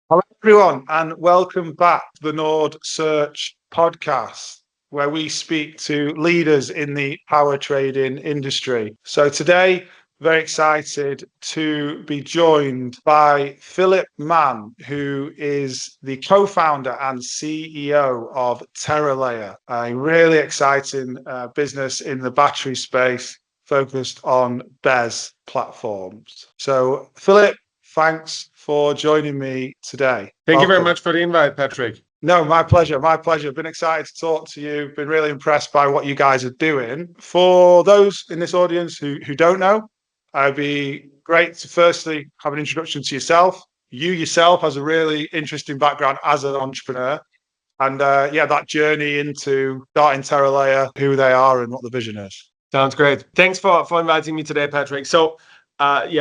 Hello, everyone, and welcome back to the Nord Search podcast, where we speak to leaders in the power trading industry. So today, very excited to be joined by Philipp Man, who is the co-founder and CEO of terralayr, a really exciting business in the battery space focused on BESS platforms. So, Philip, thanks for joining me today. Thank you very Welcome. much for the invite, Patrick. No, my pleasure. My pleasure. Been excited to talk to you. Been really impressed by what you guys are doing. For those in this audience who don't know, it'd be great to firstly have an introduction to yourself. You yourself has a really interesting background as an entrepreneur. And that journey into starting terralayr, who they are and what the vision is. Sounds great. Thanks for inviting me today, Patrick. So,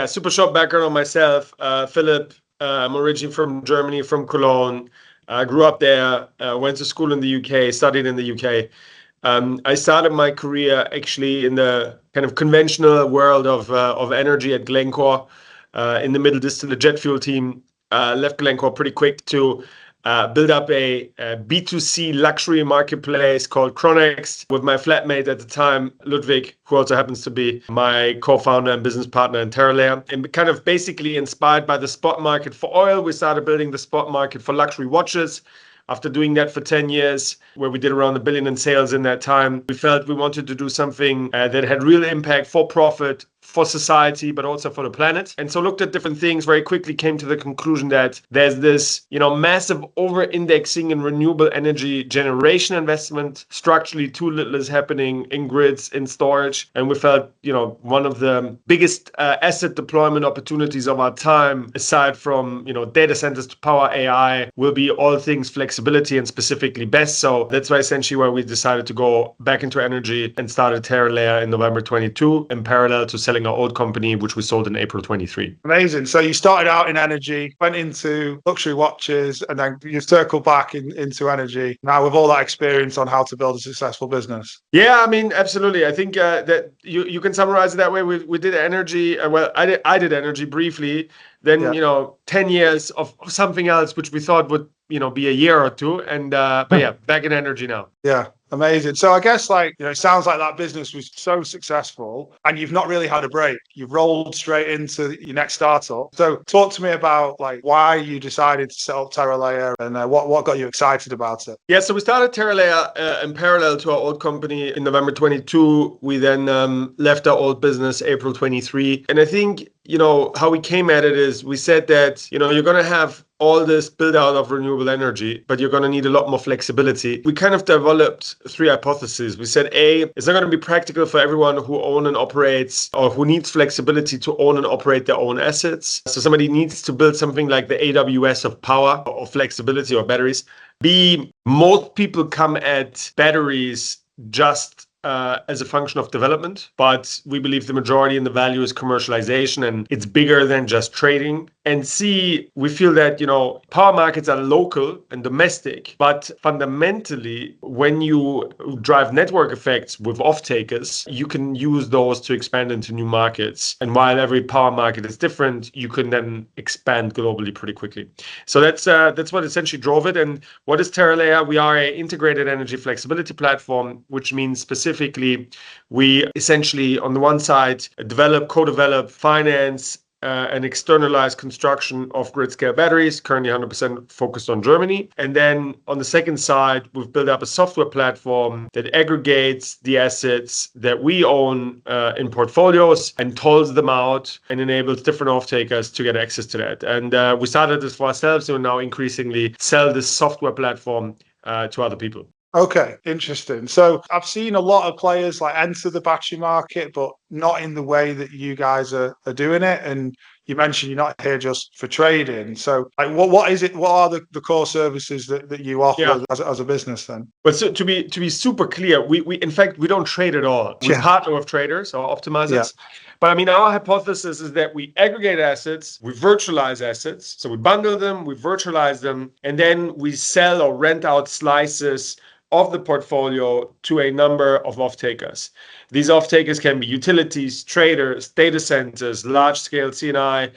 super short background on myself. Philip, I'm originally from Germany, from Cologne. I grew up there, went to school in the UK, studied in the UK. I started my career actually in the kind of conventional world of energy at Glencore, in the middle distillate jet fuel team. Left Glencore pretty quick to build up a B2C luxury marketplace called Chronext with my flatmate at the time, Ludwig, who also happens to be my co-founder and business partner in terralayr. And kind of basically inspired by the spot market for oil, we started building the spot market for luxury watches. After doing that for 10 years, where we did around $1 billion in sales in that time, we felt we wanted to do something that had real impact for profit, for society, but also for the planet. And so looked at different things, very quickly came to the conclusion that there's this, massive over-indexing in renewable energy generation investment. Structurally, too little is happening in grids, in storage. And we felt, one of the biggest asset deployment opportunities of our time, aside from, data centers to power AI, will be all things flexibility and specifically BESS. So that's essentially why we decided to go back into energy and started terralayr in November 22 in parallel to selling our old company, which we sold in April 23. Amazing. So you started out in energy, went into luxury watches, and then you circled back into energy. Now with all that experience on how to build a successful business. Yeah, I mean, absolutely. I think that you can summarize it that way. We did energy. I did energy briefly. Then 10 years of something else, which we thought would be a year or two. And back in energy now. Yeah. Amazing. So I guess it sounds like that business was so successful and you've not really had a break. You've rolled straight into your next startup. So talk to me about why you decided to set up terralayr and what got you excited about it. Yeah, so we started terralayr in parallel to our old company in November 22. We then left our old business April 23. And I think, how we came at it is we said that, you're going to have all this build out of renewable energy, but you're going to need a lot more flexibility. We kind of developed three hypotheses. We said, A, it's not going to be practical for everyone who owns and operates or who needs flexibility to own and operate their own assets. So somebody needs to build something like the AWS of power or flexibility or batteries. B, most people come at batteries just as a function of development, but we believe the majority in the value is commercialization and it's bigger than just trading. And C, we feel that, power markets are local and domestic, but fundamentally, when you drive network effects with off-takers, you can use those to expand into new markets. And while every power market is different, you can then expand globally pretty quickly. So that's what essentially drove it. And what is terralayr? We are an integrated energy flexibility platform, which means specifically we essentially, on the one side, develop, co-develop, finance, and externalize construction of grid-scale batteries, currently 100% focused on Germany. And then on the second side, we've built up a software platform that aggregates the assets that we own in portfolios and tolls them out and enables different off-takers to get access to that. And we started this for ourselves and now increasingly sell this software platform to other people. Okay, interesting. So I've seen a lot of players enter the battery market, but not in the way that you guys are doing it. And you mentioned you're not here just for trading. So what is it? What are the core services that you offer as a business then? But so to be super clear, we in fact we don't trade at all. We partner with traders or optimizers. Yeah. But I mean, our hypothesis is that we aggregate assets, we virtualize assets. So we bundle them, we virtualize them, and then we sell or rent out slices of the portfolio to a number of off-takers. These off-takers can be utilities, traders, data centers, large-scale C&I,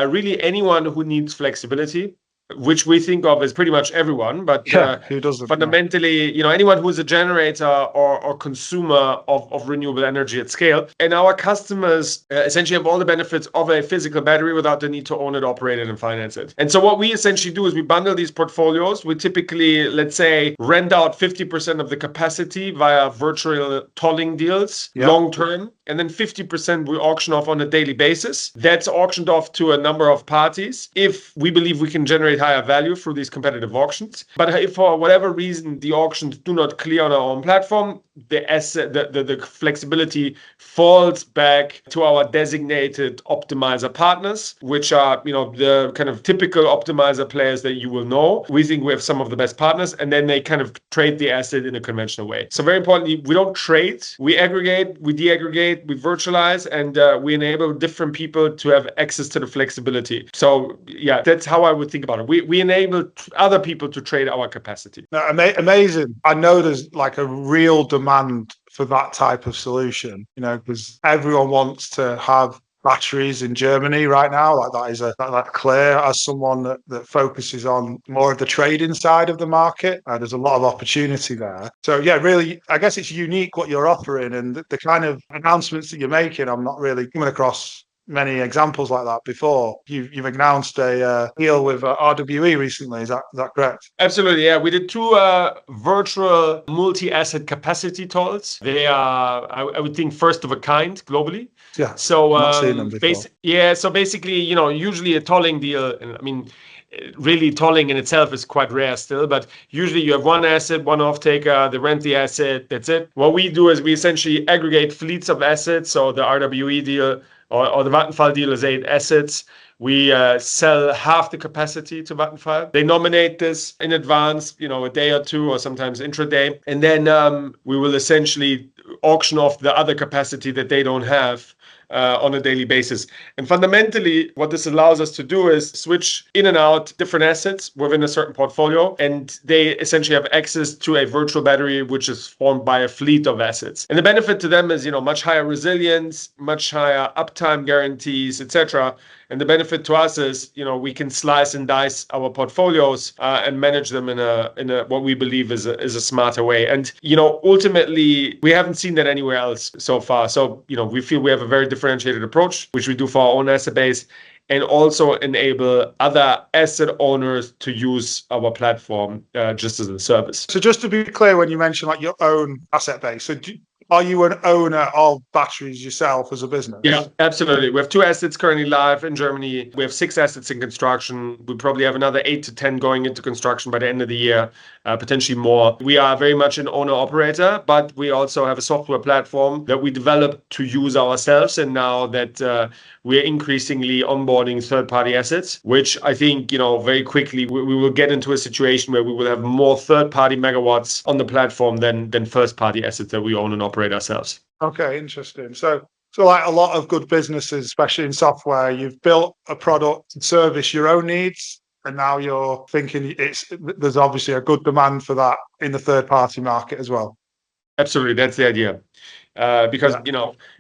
really anyone who needs flexibility. which we think of as pretty much everyone, but who doesn't? fundamentally, anyone who is a generator or consumer of renewable energy at scale. And our customers essentially have all the benefits of a physical battery without the need to own it, operate it, and finance it. And so what we essentially do is we bundle these portfolios. We typically, let's say, rent out 50% of the capacity via virtual tolling deals, long term, and then 50% we auction off on a daily basis. That's auctioned off to a number of parties if we believe we can generate higher value through these competitive auctions. But if for whatever reason the auctions do not clear on our own platform, the flexibility falls back to our designated optimizer partners, which are the kind of typical optimizer players that you will know. We think we have some of the best partners, and then they kind of trade the asset in a conventional way. So very importantly, we don't trade, we aggregate, we deaggregate, we virtualize, and we enable different people to have access to the flexibility. So yeah, that's how I would think about it. We enable other people to trade our capacity. No, amazing. I know there's like a real demand for that type of solution, because everyone wants to have batteries in Germany right now. Like that is that clear. As someone that focuses on more of the trading side of the market, there's a lot of opportunity there. So yeah, really, I guess it's unique what you're offering, and the kind of announcements that you're making. I'm not really coming across many examples like that before. You've announced a deal with RWE recently. Is that correct? Absolutely, yeah. We did two virtual multi-asset capacity tolls. They are, I would think, first of a kind globally. Yeah. So not seen them before. So basically, usually a tolling deal, and I mean, really tolling in itself is quite rare still, but usually you have one asset, one off-taker, they rent the asset, that's it. What we do is we essentially aggregate fleets of assets. So the RWE deal or the Vattenfall deal is 8 assets. We sell half the capacity to Vattenfall. They nominate this in advance, a day or two, or sometimes intraday. And then we will essentially auction off the other capacity that they don't have on a daily basis. And fundamentally, what this allows us to do is switch in and out different assets within a certain portfolio. And they essentially have access to a virtual battery, which is formed by a fleet of assets. And the benefit to them is, much higher resilience, much higher uptime guarantees, etc. And the benefit to us is, we can slice and dice our portfolios and manage them in a what we believe is a smarter way. And ultimately, we haven't seen that anywhere else so far. So we feel we have a very differentiated approach, which we do for our own asset base, and also enable other asset owners to use our platform just as a service. So just to be clear, when you mention like your own asset base, so are you an owner of batteries yourself as a business? Yeah, absolutely. We have 2 assets currently live in Germany. We have 6 assets in construction. We probably have another 8 to 10 going into construction by the end of the year, potentially more. We are very much an owner-operator, but we also have a software platform that we developed to use ourselves. And now that we're increasingly onboarding third-party assets, which I think, very quickly we will get into a situation where we will have more third-party megawatts on the platform than first-party assets that we own and operate ourselves. Okay, interesting. So like a lot of good businesses, especially in software, you've built a product to service your own needs, and now you're thinking there's obviously a good demand for that in the third-party market as well. Absolutely, that's the idea. Because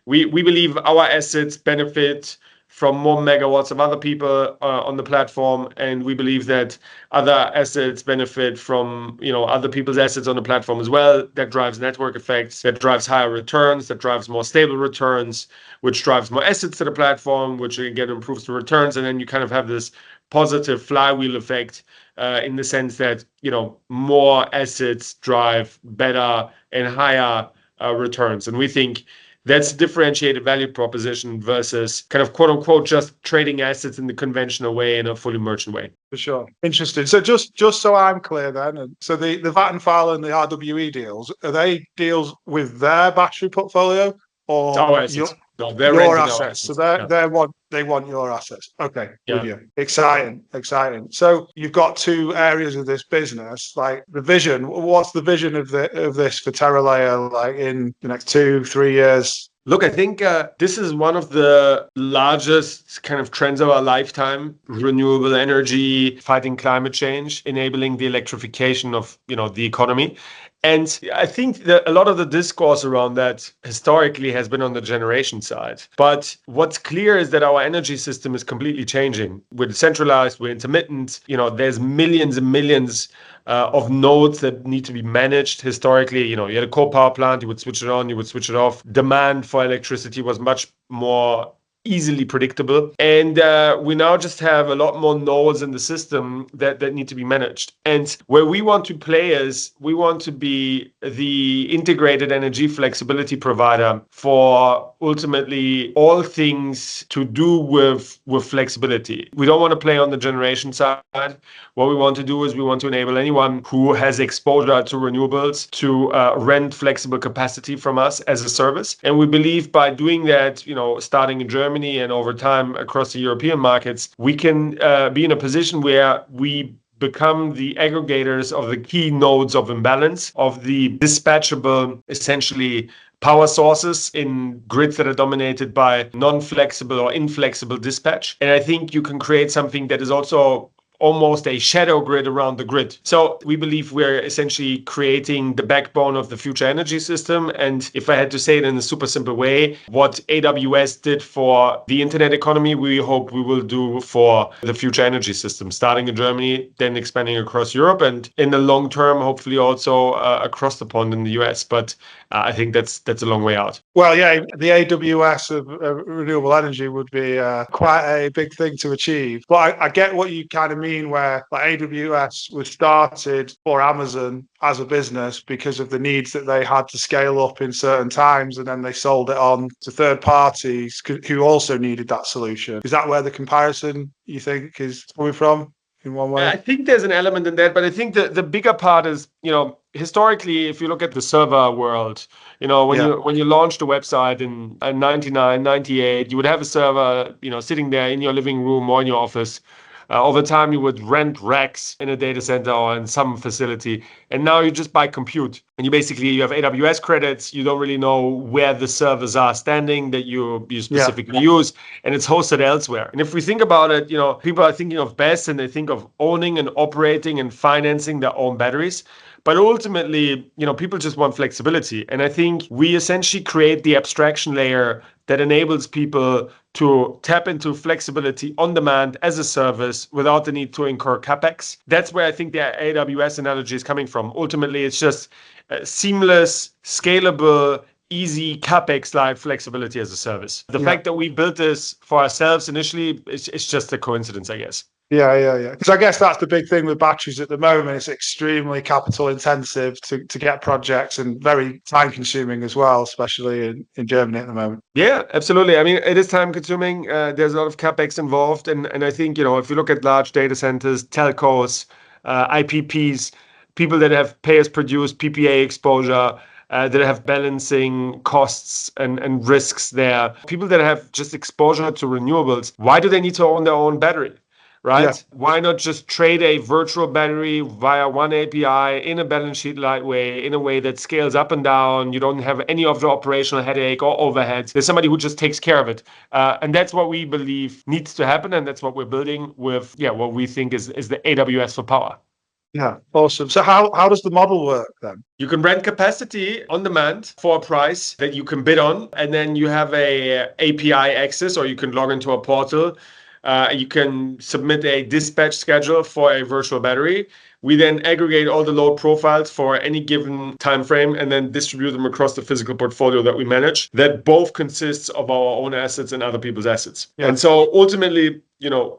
we believe our assets benefit from more megawatts of other people on the platform, and we believe that other assets benefit from other people's assets on the platform as well. That drives network effects, that drives higher returns, that drives more stable returns, which drives more assets to the platform, which again improves the returns, and then you kind of have this positive flywheel effect in the sense that more assets drive better and higher returns. And we think that's a differentiated value proposition versus kind of quote unquote just trading assets in the conventional way, in a fully merchant way. For sure. Interesting. So just so I'm clear then, so the Vattenfall and the RWE deals, are they deals with their battery portfolio or our assets? They're your assets. assets? So they want your assets. Okay, yeah. With you. Exciting. So you've got 2 areas of this business, like the vision. What's the vision of this for terralayr, like in the next 2-3 years? Look, I think this is one of the largest kind of trends of our lifetime: renewable energy, fighting climate change, enabling the electrification of the economy. And I think that a lot of the discourse around that historically has been on the generation side. But what's clear is that our energy system is completely changing. We're decentralized, we're intermittent. There's millions and millions of nodes that need to be managed. Historically, you had a coal power plant, you would switch it on, you would switch it off. Demand for electricity was much more easily predictable. And we now just have a lot more nodes in the system that need to be managed. And where we want to play is we want to be the integrated energy flexibility provider for ultimately all things to do with flexibility. We don't want to play on the generation side. What we want to do is we want to enable anyone who has exposure to renewables to rent flexible capacity from us as a service. And we believe by doing that, starting in Germany and over time across the European markets, we can be in a position where we become the aggregators of the key nodes of imbalance, of the dispatchable, essentially, power sources in grids that are dominated by non-flexible or inflexible dispatch. And I think you can create something that is also almost a shadow grid around the grid. So we believe we're essentially creating the backbone of the future energy system. And if I had to say it in a super simple way, what AWS did for the internet economy, we hope we will do for the future energy system, starting in Germany, then expanding across Europe, and in the long term, hopefully also across the pond in the US. But I think that's a long way out. Well, yeah, the AWS of renewable energy would be quite a big thing to achieve. But I get what you kind of mean, where like AWS was started for Amazon as a business because of the needs that they had to scale up in certain times, and then they sold it on to third parties who also needed that solution. Is that where the comparison, you think, is coming from? In one way? I think there's an element in that, but I think the bigger part is, historically, if you look at the server world, when you launched a website in 99, 98, you would have a server, sitting there in your living room or in your office. Over time, you would rent racks in a data center or in some facility. And now you just buy compute. And you have AWS credits. You don't really know where the servers are standing that you specifically use. And it's hosted elsewhere. And if we think about it, people are thinking of BESS and they think of owning and operating and financing their own batteries. But ultimately, people just want flexibility. And I think we essentially create the abstraction layer that enables people to tap into flexibility on demand as a service without the need to incur CapEx. That's where I think the AWS analogy is coming from. Ultimately, it's just seamless, scalable, easy CapEx-like flexibility as a service. The fact that we built this for ourselves initially, it's just a coincidence, I guess. Yeah. Because I guess that's the big thing with batteries at the moment. It's extremely capital intensive to get projects and very time consuming as well, especially in Germany at the moment. Yeah, absolutely. I mean, it is time consuming. There's a lot of CapEx involved. And I think, if you look at large data centers, telcos, IPPs, people that have pay as produced PPA exposure, that have balancing costs and risks there, people that have just exposure to renewables, why do they need to own their own battery? Right? Yeah. Why not just trade a virtual battery via one API in a balance sheet light way, in a way that scales up and down? You don't have any of the operational headache or overhead. There's somebody who just takes care of it. And that's what we believe needs to happen. And that's what we're building with, what we think is the AWS for power. Yeah, awesome. So how does the model work then? You can rent capacity on demand for a price that you can bid on. And then you have a API access, or you can log into a portal. You can submit a dispatch schedule for a virtual battery. We then aggregate all the load profiles for any given time frame and then distribute them across the physical portfolio that we manage. That both consists of our own assets and other people's assets. Yeah. And so ultimately,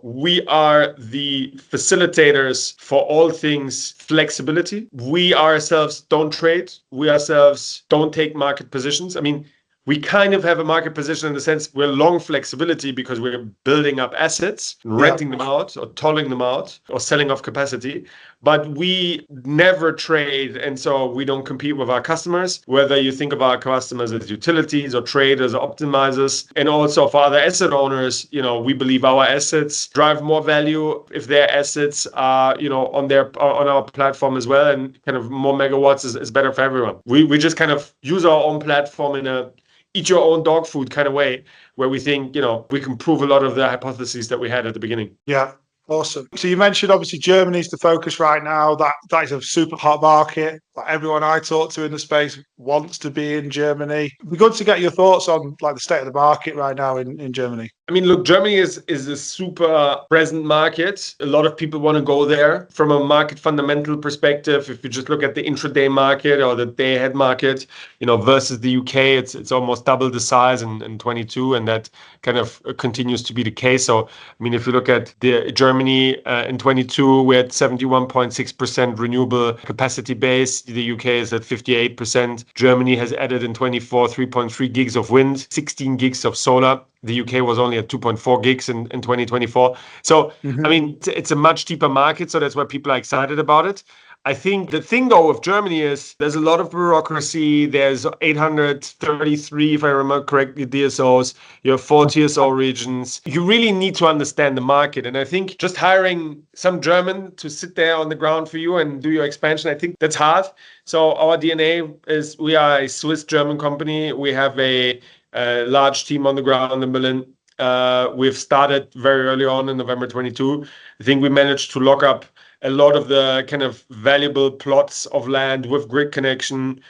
we are the facilitators for all things flexibility. We ourselves don't trade. We ourselves don't take market positions. I mean, we kind of have a market position in the sense we're long flexibility because we're building up assets, renting them out or tolling them out or selling off capacity. But we never trade. And so we don't compete with our customers, whether you think of our customers as utilities or traders or optimizers. And also for other asset owners, we believe our assets drive more value if their assets are, on our platform as well. And kind of more megawatts is better for everyone. We just kind of use our own platform in a eat your own dog food kind of way, where we think, we can prove a lot of the hypotheses that we had at the beginning. Yeah, awesome. So you mentioned obviously Germany's the focus right now. That is a super hot market. Like everyone I talk to in the space wants to be in Germany. It'd be good to get your thoughts on like the state of the market right now in Germany. I mean, look, Germany is a super present market. A lot of people want to go there from a market fundamental perspective. If you just look at the intraday market or the day ahead market, versus the UK, it's almost double the size in 22, and that kind of continues to be the case. So, I mean, if you look at the Germany in 22, we're at 71.6% renewable capacity base. The UK is at 58%. Germany has added in 24 3.3 gigs of wind, 16 gigs of solar. The UK was only at 2.4 gigs in 2024. So, I mean, it's a much deeper market. So that's why people are excited about it. I think the thing, though, with Germany is there's a lot of bureaucracy. There's 833, if I remember correctly, DSOs. You have 4 TSO regions. You really need to understand the market. And I think just hiring some German to sit there on the ground for you and do your expansion, I think that's hard. So our DNA is we are a Swiss-German company. We have a large team on the ground in Berlin. We've started very early on in November 22. I think we managed to lock up a lot of the kind of valuable plots of land with grid connection,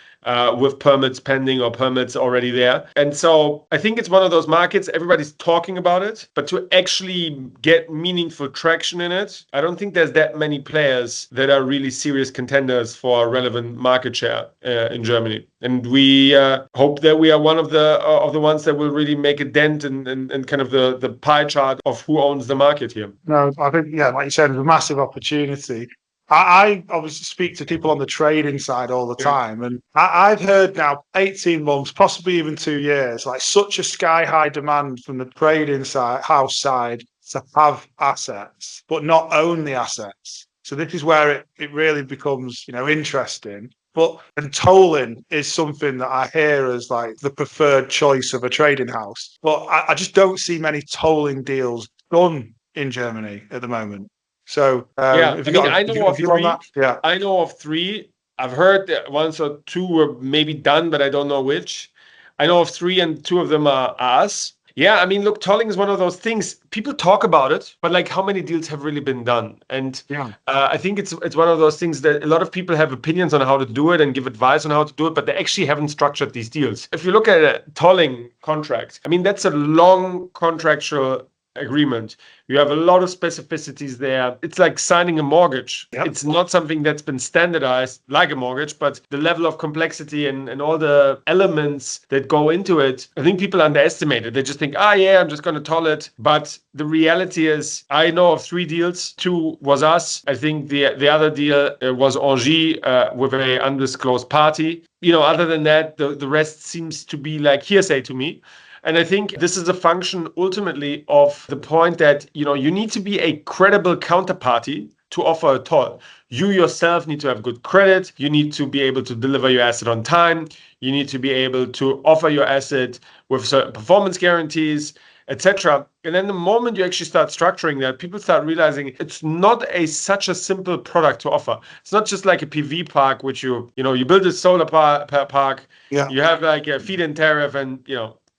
with permits pending or permits already there. And so I think it's one of those markets, everybody's talking about it, but to actually get meaningful traction in it, I don't think there's that many players that are really serious contenders for a relevant market share in Germany. And we hope that we are one of the ones that will really make a dent in kind of the pie chart of who owns the market here. No, I think, yeah, like you said, it's a massive opportunity. I obviously speak to people on the trading side all the time, and I've heard now 18 months, possibly even 2 years, like such a sky high demand from the trading side, house side, to have assets, but not own the assets. So this is where it really becomes, interesting. And tolling is something that I hear as like the preferred choice of a trading house. But I just don't see many tolling deals done in Germany at the moment. So if you got I know a of view on three. that, yeah. I know of 3. I've heard that 1 or 2 were maybe done, but I don't know which. I know of 3, and 2 of them are us. Yeah, I mean, look, tolling is one of those things. People talk about it, but like, how many deals have really been done? And I think it's one of those things that a lot of people have opinions on how to do it and give advice on how to do it, but they actually haven't structured these deals. If you look at a tolling contract, I mean, that's a long contractual agreement. You have a lot of specificities there. It's like signing a mortgage. Yep. It's not something that's been standardized like a mortgage, but the level of complexity and all the elements that go into it, I think people underestimate it. They just think, yeah, I'm just going to toll it. But the reality is, I know of 3 deals. 2 was us. I think the other deal was Engie with a undisclosed party. Other than that, the rest seems to be like hearsay to me. And I think this is a function ultimately of the point that, you need to be a credible counterparty to offer a toll. You yourself need to have good credit. You need to be able to deliver your asset on time. You need to be able to offer your asset with certain performance guarantees, etc. And then the moment you actually start structuring that, people start realizing it's not such a simple product to offer. It's not just like a PV park, which you build a solar park, you have like a feed-in tariff, and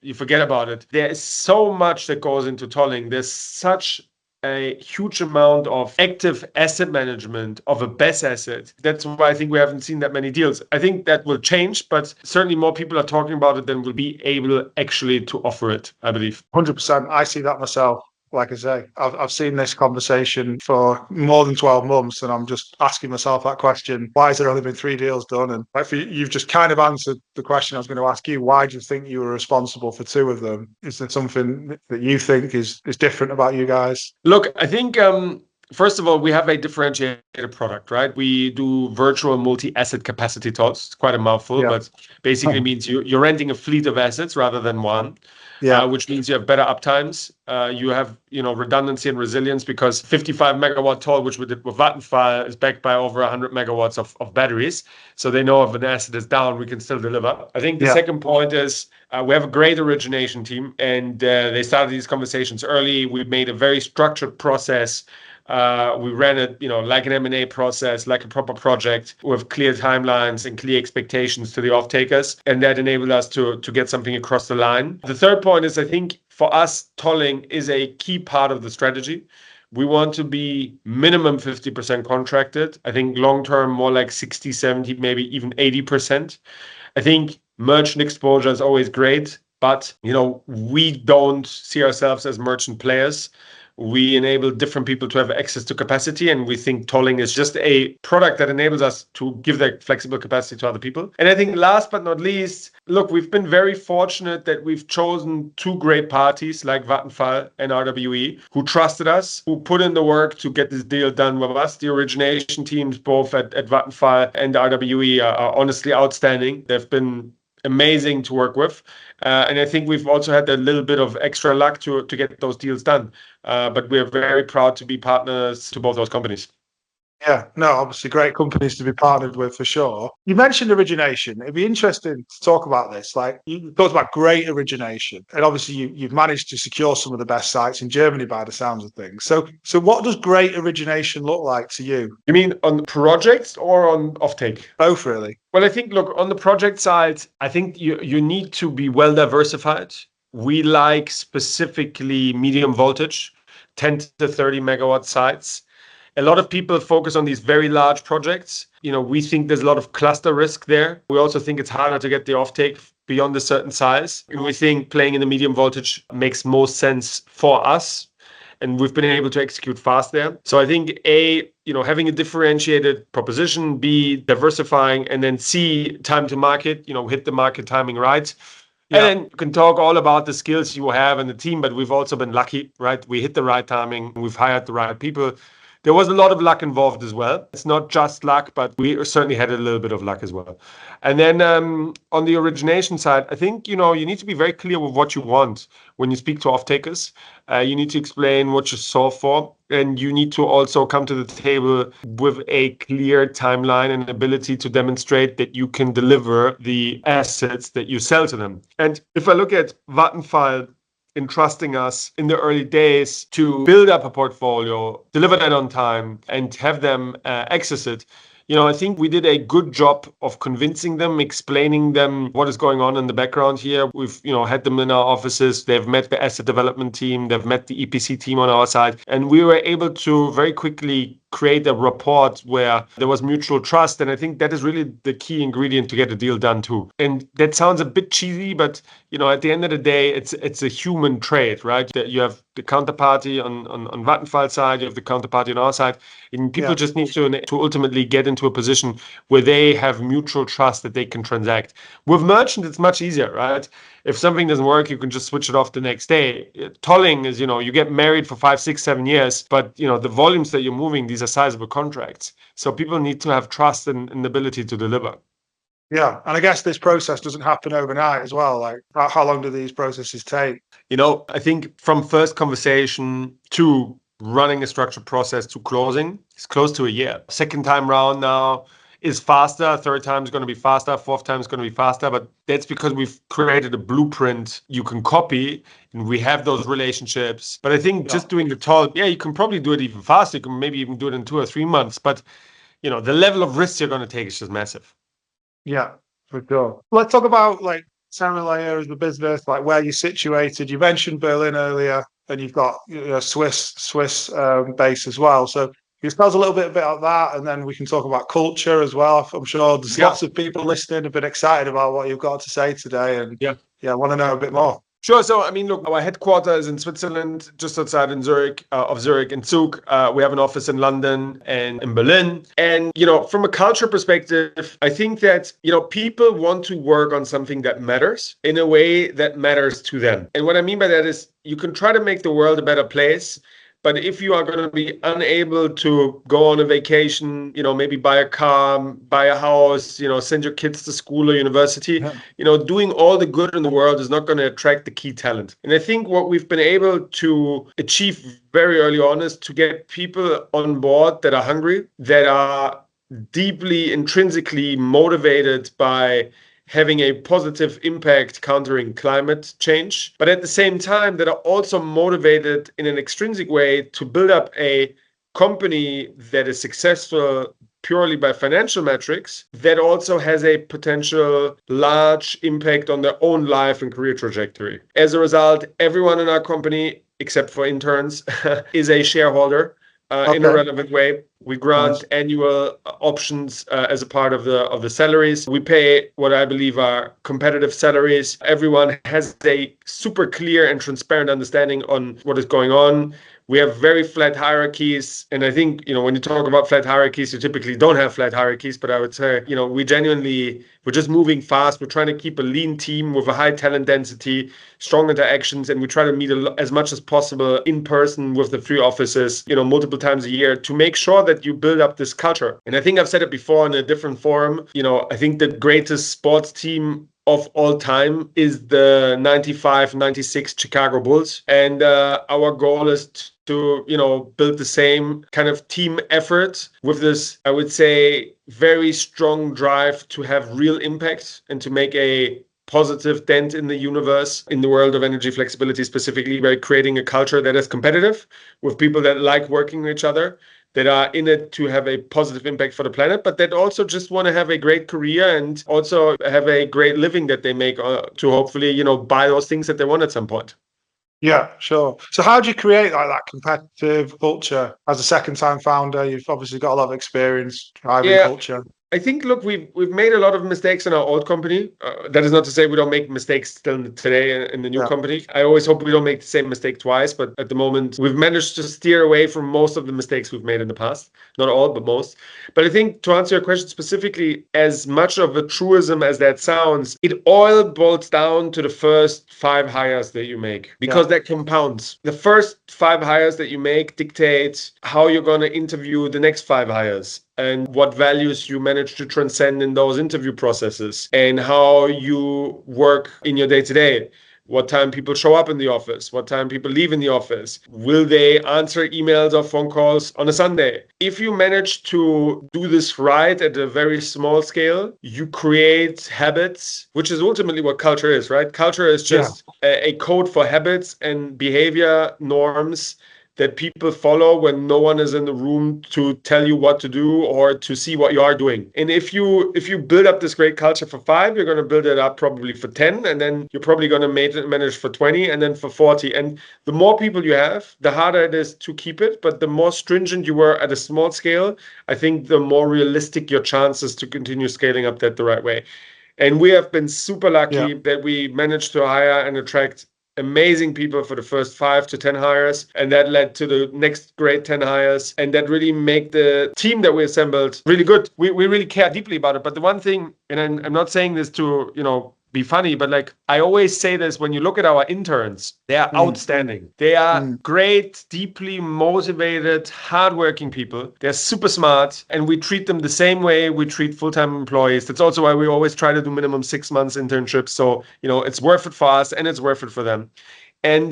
you forget about it. There is so much that goes into tolling. There's such a huge amount of active asset management of a BESS asset. That's why I think we haven't seen that many deals. I think that will change, but certainly more people are talking about it than will be able actually to offer it, I believe. 100%. I see that myself. Like I say, I've seen this conversation for more than 12 months, and I'm just asking myself that question: why has there only been 3 deals done? And you've just kind of answered the question I was going to ask you. Why do you think you were responsible for 2 of them? Is there something that you think is different about you guys? Look, I think first of all, we have a differentiated product, right? We do virtual multi-asset capacity tolls. It's quite a mouthful, but basically means you're renting a fleet of assets rather than one. Which means you have better uptimes. You have, redundancy and resilience, because 55 megawatt toll, which we did with Vattenfall, is backed by over 100 megawatts of batteries. So they know if an asset is down, we can still deliver. I think the second point is we have a great origination team, and they started these conversations early. We made a very structured process. We ran it, like an M&A process, like a proper project, with clear timelines and clear expectations to the off-takers. And that enabled us to get something across the line. The third point is, I think for us, tolling is a key part of the strategy. we want to be minimum 50% contracted. I think long term, more like 60, 70, maybe even 80%. I think merchant exposure is always great, but we don't see ourselves as merchant players. We enable different people to have access to capacity, and we think tolling is just a product that enables us to give that flexible capacity to other people. And I think last but not least, look, we've been very fortunate that we've chosen two great parties like Vattenfall and RWE who trusted us, who put in the work to get this deal done with us. The origination teams both at Vattenfall and RWE are honestly outstanding. They've been amazing to work with. And I think we've also had a little bit of extra luck to get those deals done. But we're very proud to be partners to both those companies. Yeah, no, obviously great companies to be partnered with for sure. You mentioned origination. It'd be interesting to talk about this. Like you talked about great origination, and obviously you've managed to secure some of the best sites in Germany by the sounds of things. So what does great origination look like to you? You mean on projects or on offtake? Both, really. Well, I think, look, on the project side, I think you need to be well diversified. We like specifically medium voltage, 10 to 30 megawatt sites. A lot of people focus on these very large projects. We think there's a lot of cluster risk there. We also think it's harder to get the offtake beyond a certain size. And we think playing in the medium voltage makes most sense for us. And we've been able to execute fast there. So I think A, having a differentiated proposition, B, diversifying, and then C, time to market, hit the market timing right. Yeah. And then you can talk all about the skills you have in the team, but we've also been lucky, right? We hit the right timing. We've hired the right people. There was a lot of luck involved as well. It's not just luck, but we certainly had a little bit of luck as well. And then on the origination side, I think, you need to be very clear with what you want when you speak to off-takers. You need to explain what you solve for. And you need to also come to the table with a clear timeline and ability to demonstrate that you can deliver the assets that you sell to them. And if I look at Vattenfall entrusting us in the early days to build up a portfolio, deliver that on time, and have them access it, I think we did a good job of convincing them, explaining them what is going on in the background here. We've, had them in our offices. They've met the asset development team. They've met the EPC team on our side. And we were able to very quickly create a rapport where there was mutual trust. And I think that is really the key ingredient to get a deal done too. And that sounds a bit cheesy, but at the end of the day, it's a human trait, right? That you have the counterparty on Vattenfall side, you have the counterparty on our side, and people just need to ultimately get into a position where they have mutual trust that they can transact. With merchant, it's much easier, right? If something doesn't work, you can just switch it off the next day. Tolling is, you get married for 5, 6, 7 years, but the volumes that you're moving, these are sizable contracts. So people need to have trust and the ability to deliver. Yeah, and I guess this process doesn't happen overnight as well. Like, how long do these processes take? I think from first conversation to running a structured process to closing, it's close to a year. Second time round now is faster. Third time is going to be faster. Fourth time is going to be faster. But that's because we've created a blueprint you can copy, and we have those relationships. But I think just doing the toll, you can probably do it even faster. You can maybe even do it in 2 or 3 months. But the level of risk you're going to take is just massive. Yeah, for sure. Let's talk about terralayr as the business, like where you're situated. You mentioned Berlin earlier, and you've got Swiss base as well. So can you tell us a little bit about that, and then we can talk about culture as well. I'm sure there's lots of people listening have been excited about what you've got to say today, and I want to know a bit more. Sure. So, I mean, look, our headquarters is in Switzerland, just outside in Zurich, in Zug. We have an office in London and in Berlin. And, from a culture perspective, I think that, people want to work on something that matters in a way that matters to them. And what I mean by that is you can try to make the world a better place. But if you are going to be unable to go on a vacation, maybe buy a car, buy a house, send your kids to school or university, doing all the good in the world is not going to attract the key talent. And I think what we've been able to achieve very early on is to get people on board that are hungry, that are deeply intrinsically motivated by having a positive impact countering climate change, but at the same time that are also motivated in an extrinsic way to build up a company that is successful purely by financial metrics, that also has a potential large impact on their own life and career trajectory. As a result, everyone in our company except for interns, is a shareholder in a Okay. relevant way. We grant Nice. annual options as a part of the salaries. We pay what I believe are competitive salaries. Everyone has a super clear and transparent understanding on what is going on. We have very flat hierarchies. And I think, when you talk about flat hierarchies, you typically don't have flat hierarchies. But I would say, we're just moving fast. We're trying to keep a lean team with a high talent density, strong interactions, and we try to meet as much as possible in person with the three offices, multiple times a year to make sure that you build up this culture. And I think I've said it before in a different forum. I think the greatest sports team of all time is the 95-96 Chicago Bulls. And our goal is to, build the same kind of team effort with this, I would say, very strong drive to have real impact and to make a positive dent in the universe, in the world of energy flexibility specifically, by creating a culture that is competitive with people that like working with each other, that are in it to have a positive impact for the planet, but that also just want to have a great career and also have a great living that they make to hopefully, buy those things that they want at some point. Yeah, sure. So how do you create like that competitive culture as a second-time founder? You've obviously got a lot of experience driving Yeah, culture. I think, look, we've made a lot of mistakes in our old company. That is not to say we don't make mistakes still today in the new Yeah. company. I always hope we don't make the same mistake twice, but at the moment, we've managed to steer away from most of the mistakes we've made in the past. Not all, but most. But I think to answer your question specifically, as much of a truism as that sounds, it all boils down to the first 5 hires that you make, because that compounds. The first 5 hires that you make dictate how you're going to interview the next 5 hires, and what values you manage to transcend in those interview processes, and how you work in your day-to-day. What time people show up in the office, what time people leave in the office. Will they answer emails or phone calls on a Sunday? If you manage to do this right at a very small scale, you create habits, which is ultimately what culture is, right? Culture is just a code for habits and behavior norms that people follow when no one is in the room to tell you what to do or to see what you are doing. And if you build up this great culture for 5, you're going to build it up probably for 10, and then you're probably going to manage for 20, and then for 40. And the more people you have, the harder it is to keep it. But the more stringent you were at a small scale, I think the more realistic your chances to continue scaling up that the right way. And we have been super lucky that we managed to hire and attract amazing people for the first 5 to 10 hires, and that led to the next great 10 hires, and that really make the team that we assembled really good. We really care deeply about it. But the one thing, and I'm not saying this to be funny, but like I always say this, when you look at our interns, they are outstanding. They are great, deeply motivated, hardworking people. They're super smart, and we treat them the same way we treat full-time employees. That's also why we always try to do minimum 6 months internships. So, it's worth it for us and it's worth it for them. And,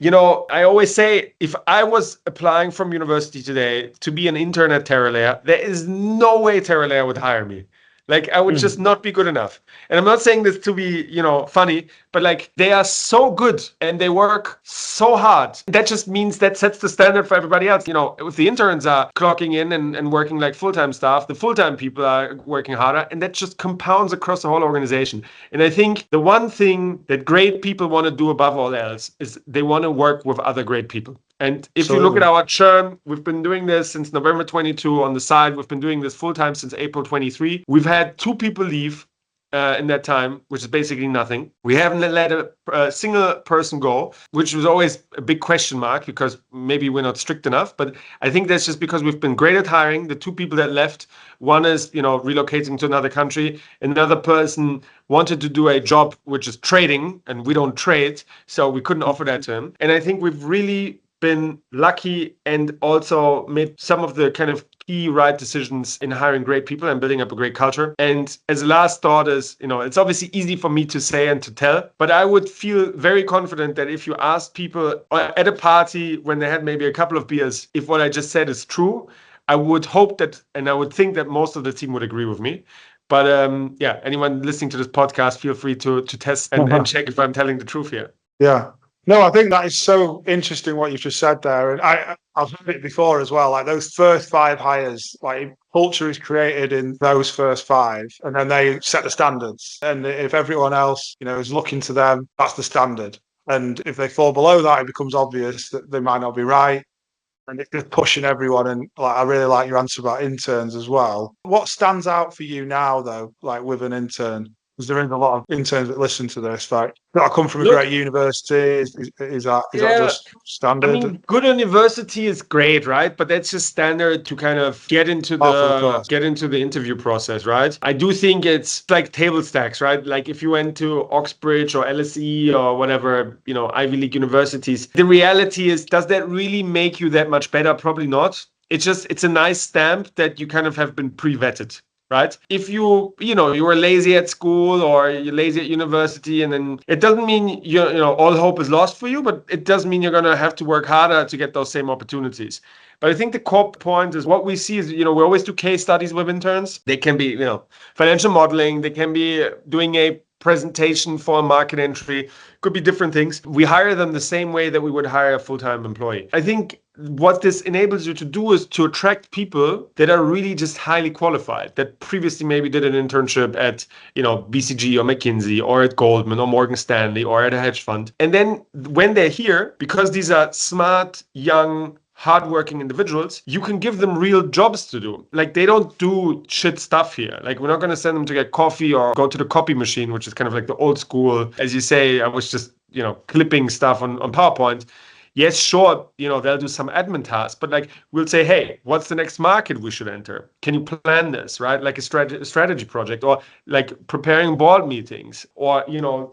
I always say, if I was applying from university today to be an intern at terralayr, there is no way terralayr would hire me. Like, I would just not be good enough. And I'm not saying this to be, funny, but like they are so good and they work so hard. That just means that sets the standard for everybody else. If the interns are clocking in and working like full-time staff, the full-time people are working harder, and that just compounds across the whole organization. And I think the one thing that great people want to do above all else is they want to work with other great people. And if you look at our churn, we've been doing this since November 22 on the side. We've been doing this full time since April 23. We've had 2 people leave in that time, which is basically nothing. We haven't let a single person go, which was always a big question mark because maybe we're not strict enough. But I think that's just because we've been great at hiring. The 2 people that left, one is, relocating to another country. Another person wanted to do a job which is trading, and we don't trade. So we couldn't offer that to him. And I think we've really been lucky and also made some of the kind of key right decisions in hiring great people and building up a great culture. And as a last thought is, it's obviously easy for me to say and to tell, but I would feel very confident that if you asked people at a party when they had maybe a couple of beers, if what I just said is true, I would hope that, and I would think that most of the team would agree with me. But anyone listening to this podcast, feel free to test and check if I'm telling the truth here. Yeah. No, I think that is so interesting what you've just said there. And I've heard it before as well. Like those first 5 hires, like culture is created in those first 5, and then they set the standards. And if everyone else, is looking to them, that's the standard. And if they fall below that, it becomes obvious that they might not be right. And it's just pushing everyone. And like, I really like your answer about interns as well. What stands out for you now, though, like with an intern? Because there is a lot of interns that listen to this. Like, I come from a Look, great university. Is that yeah, just I standard? mean, good university is great, right? But that's just standard to kind of Of course. get into the interview process, right? I do think it's like table stacks, right? Like if you went to Oxbridge or LSE or whatever, Ivy League universities, the reality is, does that really make you that much better? Probably not. It's a nice stamp that you kind of have been pre-vetted. Right? If you were lazy at school or you're lazy at university, and then it doesn't mean all hope is lost for you, but it does mean you're gonna have to work harder to get those same opportunities. But I think the core point is what we see is, we always do case studies with interns. They can be, financial modeling. They can be doing a presentation for a market entry. Could be different things. We hire them the same way that we would hire a full-time employee. I think what this enables you to do is to attract people that are really just highly qualified, that previously maybe did an internship at, BCG or McKinsey or at Goldman or Morgan Stanley or at a hedge fund. And then when they're here, because these are smart, young, hardworking individuals, you can give them real jobs to do. Like, they don't do shit stuff here. Like, we're not going to send them to get coffee or go to the copy machine, which is kind of like the old school. As you say, I was just, clipping stuff on PowerPoint. Yes, sure, they'll do some admin tasks, but like we'll say, hey, what's the next market we should enter? Can you plan this, right? Like a strategy project, or like preparing board meetings, or,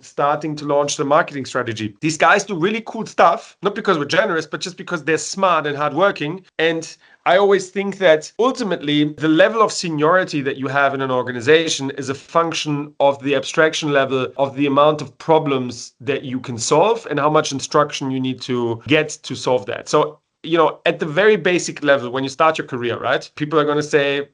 starting to launch the marketing strategy. These guys do really cool stuff, not because we're generous, but just because they're smart and hardworking. And I always think that ultimately the level of seniority that you have in an organization is a function of the abstraction level of the amount of problems that you can solve and how much instruction you need to get to solve that. So, at the very basic level, when you start your career, right, people are going to say,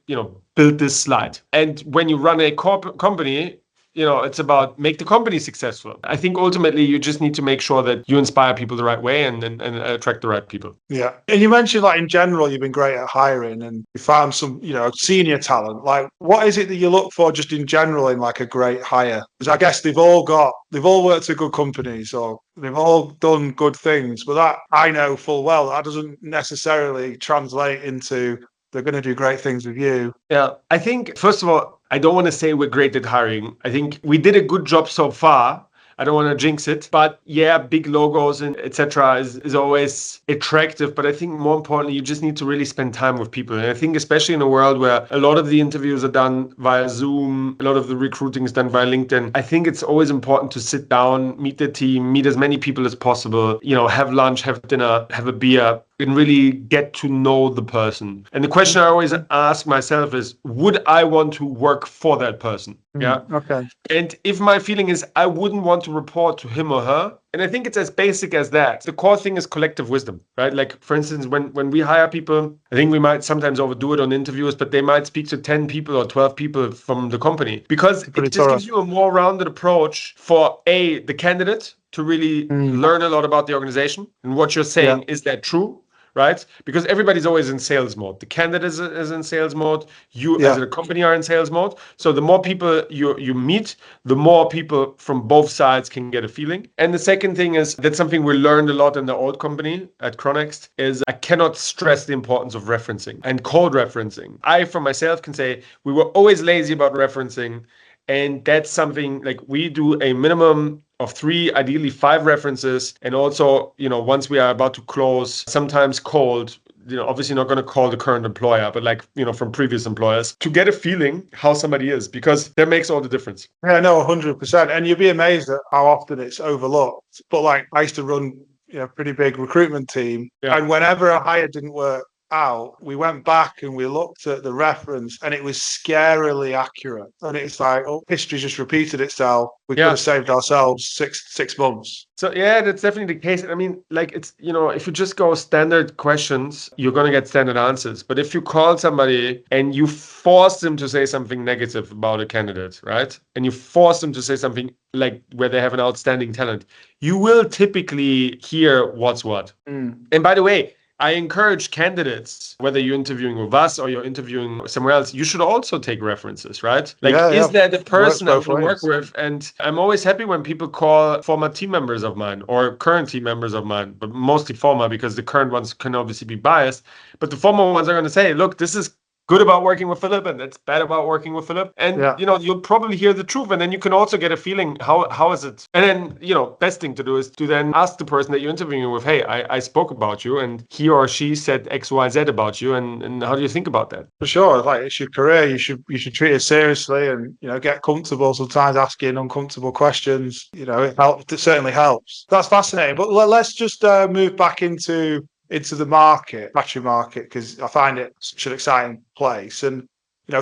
build this slide. And when you run a company, it's about make the company successful. I think ultimately you just need to make sure that you inspire people the right way and attract the right people. Yeah. And you mentioned, like, in general, you've been great at hiring and you found some, senior talent. Like, what is it that you look for just in general in like a great hire? Because I guess they've all worked at good companies or they've all done good things. But that, I know full well, that doesn't necessarily translate into they're going to do great things with you. Yeah, I think, first of all, I don't want to say we're great at hiring. I think we did a good job so far. I don't want to jinx it, but yeah, big logos and etc. is always attractive. But I think more importantly, you just need to really spend time with people. And I think especially in a world where a lot of the interviews are done via Zoom, a lot of the recruiting is done via LinkedIn, I think it's always important to sit down, meet the team, meet as many people as possible, have lunch, have dinner, have a beer, and really get to know the person. And the question I always ask myself is, would I want to work for that person? Yeah. Okay. And if my feeling is I wouldn't want to report to him or her, and I think it's as basic as that. The core thing is collective wisdom, right? Like, for instance, when we hire people, I think we might sometimes overdo it on interviews, but they might speak to 10 people or 12 people from the company, because it just gives you a more rounded approach for the candidate to really learn a lot about the organization and what you're saying. Is that true? Right? Because everybody's always in sales mode. The candidate is in sales mode. You as a company are in sales mode. So the more people you meet, the more people from both sides can get a feeling. And the second thing is, that's something we learned a lot in the old company at Chronext, is I cannot stress the importance of referencing and cold referencing. I, for myself, can say we were always lazy about referencing. And that's something, like, we do a minimum of 3, ideally 5 references. And also, once we are about to close, sometimes cold, obviously not going to call the current employer, but like, from previous employers, to get a feeling how somebody is, because that makes all the difference. Yeah, no, 100%. And you'd be amazed at how often it's overlooked. But like, I used to run a pretty big recruitment team. Yeah. And whenever a hire didn't work out, we went back and we looked at the reference and it was scarily accurate. And it's like, history just repeated itself. We could have saved ourselves six months. So yeah, that's definitely the case. I mean, like, it's, if you just go standard questions, you're going to get standard answers. But if you call somebody and you force them to say something negative about a candidate, right? And you force them to say something like where they have an outstanding talent, you will typically hear what's what. And by the way, I encourage candidates, whether you're interviewing with us or you're interviewing somewhere else, you should also take references, right? Like, is that a Works person I both want to work ways. with? And I'm always happy when people call former team members of mine or current team members of mine, but mostly former, because the current ones can obviously be biased. But the former ones are going to say, look, this is good about working with Philipp and that's bad about working with Philipp. And you'll probably hear the truth, and then you can also get a feeling how is it. And then best thing to do is to then ask the person that you're interviewing with, hey, I spoke about you and he or she said XYZ about you, and how do you think about that? For sure, like it's your career. You should treat it seriously, and get comfortable. Sometimes asking uncomfortable questions, it helps. It certainly helps. That's fascinating. But let's just move back into the market, battery market, because I find it such an exciting place. And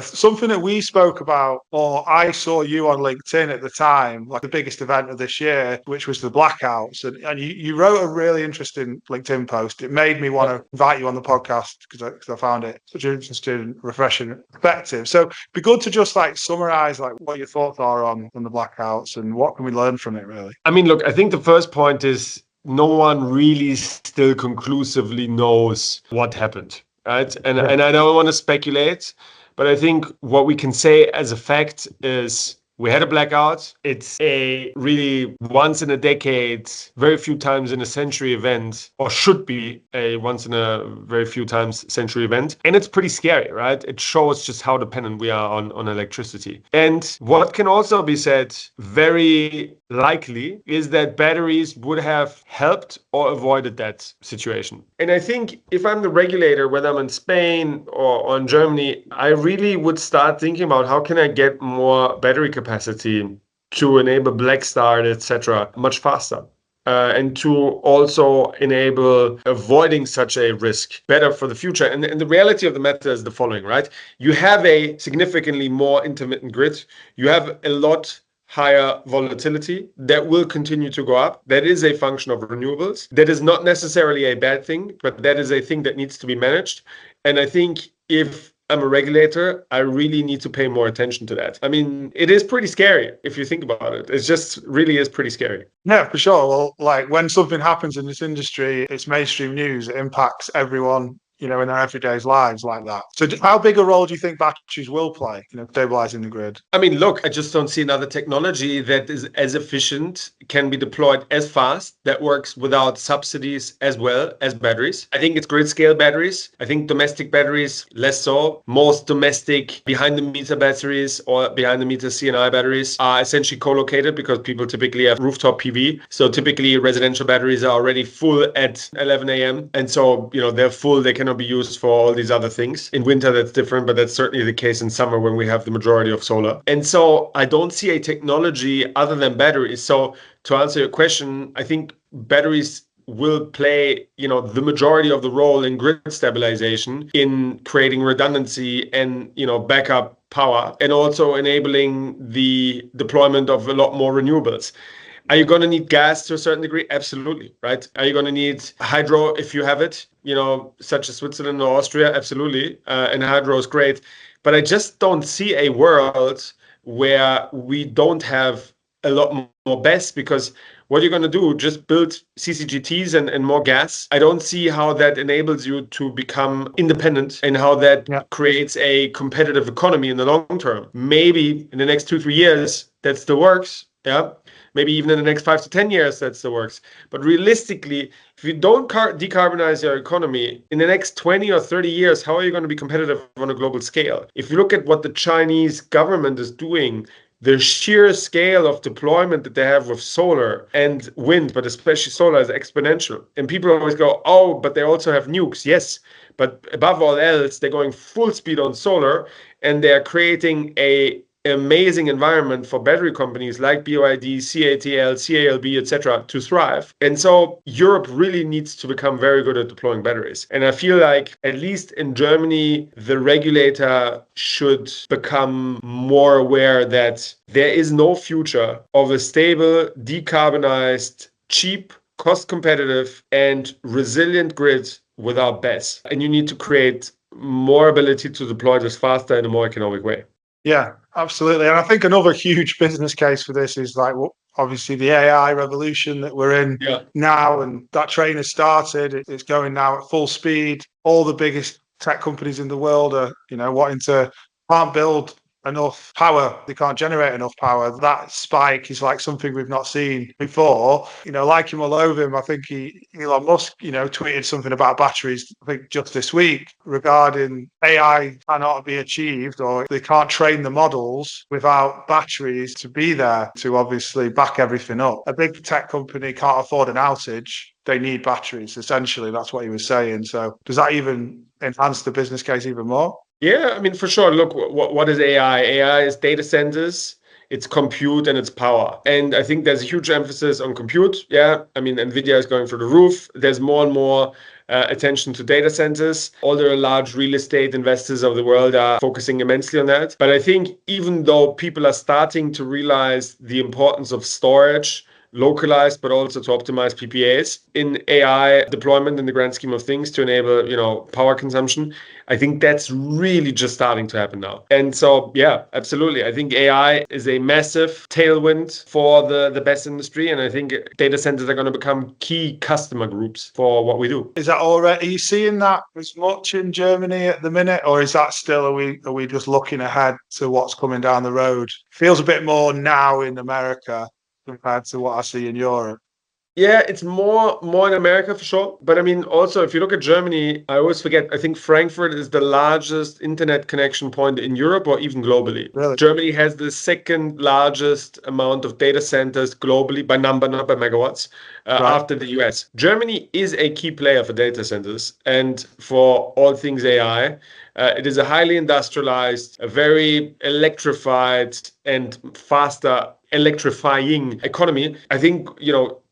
something that we spoke about, or I saw you on LinkedIn at the time, like the biggest event of this year, which was the blackouts. And you wrote a really interesting LinkedIn post. It made me want to invite you on the podcast because I found it such an interesting, refreshing perspective. So it'd be good to just like summarize like what your thoughts are on the blackouts and what can we learn from it, really. I mean, look, I think the first point is no one really still conclusively knows what happened, right? And I don't want to speculate, but I think what we can say as a fact is we had a blackout. It's a really once in a decade, very few times in a century event, or should be a once in a very few times century event. And it's pretty scary, right? It shows just how dependent we are on electricity. And what can also be said very likely is that batteries would have helped or avoided that situation. And I think if I'm the regulator, whether I'm in Spain or in Germany, I really would start thinking about how can I get more battery capacity to enable black start, etc., much faster. And to also enable avoiding such a risk better for the future. And the reality of the matter is the following, right? You have a significantly more intermittent grid. You have a lot higher volatility that will continue to go up. That is a function of renewables. That is not necessarily a bad thing, but that is a thing that needs to be managed. And I think if I'm a regulator, I really need to pay more attention to that. I mean, it is pretty scary if you think about it. It just really is pretty scary. Yeah, for sure. Well, like when something happens in this industry, it's mainstream news. It impacts everyone, in their everyday lives like that. So how big a role do you think batteries will play, stabilizing the grid? I mean, look, I just don't see another technology that is as efficient, can be deployed as fast, that works without subsidies as well as batteries. I think it's grid scale batteries. I think domestic batteries, less so. Most domestic behind the meter batteries or behind the meter C&I batteries are essentially co-located because people typically have rooftop PV. So typically residential batteries are already full at 11 a.m. And so, they're full. They cannot be used for all these other things. In winter, that's different, but that's certainly the case in summer when we have the majority of solar. And so I don't see a technology other than batteries. So to answer your question, I think batteries will play, the majority of the role in grid stabilization, in creating redundancy and, backup power, and also enabling the deployment of a lot more renewables. Are you going to need gas to a certain degree? Absolutely, right? Are you going to need hydro if you have it, such as Switzerland or Austria? Absolutely. And hydro is great. But I just don't see a world where we don't have a lot more BESS, because what you're going to do, just build CCGTs and more gas. I don't see how that enables you to become independent and how that creates a competitive economy in the long term. Maybe in the next 2-3 years, that still works. Yeah. Maybe even in the next 5 to 10 years, that still works. But realistically, if you don't decarbonize your economy in the next 20 or 30 years, how are you going to be competitive on a global scale? If you look at what the Chinese government is doing, the sheer scale of deployment that they have with solar and wind, but especially solar, is exponential. And people always go, oh, but they also have nukes. Yes, but above all else, they're going full speed on solar, and they're creating a amazing environment for battery companies like BYD, CATL, CALB, etc. to thrive. And so Europe really needs to become very good at deploying batteries. And I feel like, at least in Germany, the regulator should become more aware that there is no future of a stable, decarbonized, cheap, cost competitive, and resilient grid without BESS. And you need to create more ability to deploy this faster in a more economic way. Yeah, absolutely. And I think another huge business case for this is like obviously the AI revolution that we're in now, and that train has started. It's going now at full speed. All the biggest tech companies in the world are, wanting to can't build enough power. They can't generate enough power. That spike is like something we've not seen before. Like him all over him, I think Elon Musk, tweeted something about batteries, I think just this week, regarding AI cannot be achieved, or they can't train the models without batteries to be there to obviously back everything up. A big tech company can't afford an outage. They need batteries, essentially. That's what he was saying. So does that even enhance the business case even more? Yeah, I mean, for sure. Look, what is AI? AI is data centers, it's compute, and it's power. And I think there's a huge emphasis on compute. Yeah, I mean, NVIDIA is going through the roof. There's more and more attention to data centers. All the large real estate investors of the world are focusing immensely on that. But I think even though people are starting to realize the importance of storage, localized, but also to optimize PPAs in AI deployment in the grand scheme of things to enable, power consumption. I think that's really just starting to happen now. And so, yeah, absolutely. I think AI is a massive tailwind for the BESS industry. And I think data centers are going to become key customer groups for what we do. Is that already, are you seeing that as much in Germany at the minute? Or is that still, are we just looking ahead to what's coming down the road? Feels a bit more now in America compared to what I see in Europe. Yeah, it's more in America for sure. But I mean, also, if you look at Germany, I always forget, I think Frankfurt is the largest internet connection point in Europe or even globally. Really? Germany has the second largest amount of data centers globally by number, not by megawatts, after the US. Germany is a key player for data centers and for all things AI. It is a highly industrialized, a very electrified and faster electrifying economy. I think,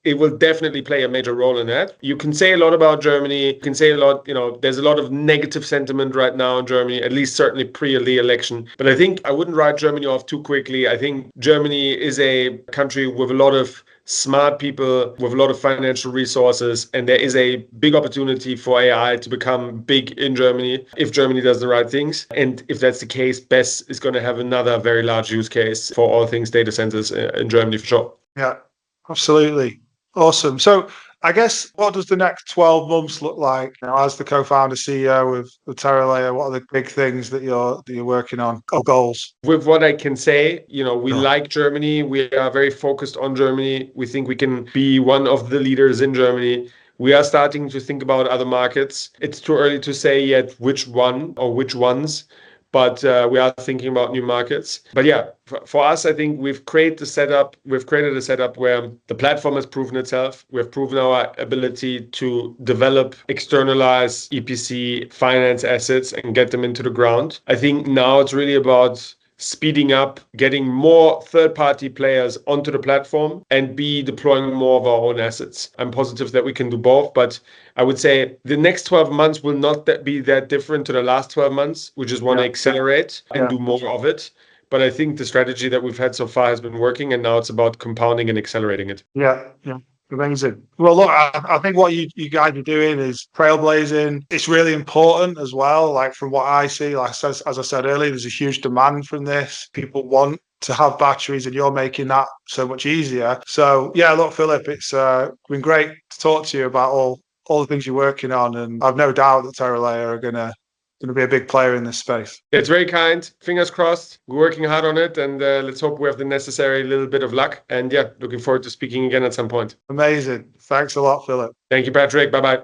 it will definitely play a major role in that. You can say a lot about Germany. You can say a lot, there's a lot of negative sentiment right now in Germany, at least certainly pre the election. But I think I wouldn't write Germany off too quickly. I think Germany is a country with a lot of smart people, with a lot of financial resources, and there is a big opportunity for AI to become big in Germany if Germany does the right things. And if that's the case, BESS is going to have another very large use case for all things data centers in Germany for sure. Yeah, absolutely. Awesome. So I guess what does the next 12 months look like as the co-founder CEO of the terralayr? What are the big things that you're working on or goals? With what I can say, we like Germany. We are very focused on Germany. We think we can be one of the leaders in Germany. We are starting to think about other markets. It's too early to say yet which one or which ones, but we are thinking about new markets. But yeah, for us, I think we've created a setup where the platform has proven itself. We've proven our ability to develop, externalize EPC finance assets and get them into the ground. I think now it's really about speeding up, getting more third-party players onto the platform and deploying more of our own assets. I'm positive that we can do both, but I would say the next 12 months will not be that different to the last 12 months. We just want to accelerate and do more of it. But I think the strategy that we've had so far has been working, and now it's about compounding and accelerating it. Yeah. Amazing. Well, look, I think what you guys are doing is trailblazing. It's really important as well. Like from what I see, like as I said earlier, there's a huge demand from this. People want to have batteries, and you're making that so much easier. So yeah, look, Philipp, it's been great to talk to you about all the things you're working on, and I've no doubt that terralayr are gonna be a big player in this space. It's very kind. Fingers crossed. We're working hard on it, and let's hope we have the necessary little bit of luck. And yeah, looking forward to speaking again at some point. Amazing. Thanks a lot, Philipp. Thank you, Patrick. Bye-bye.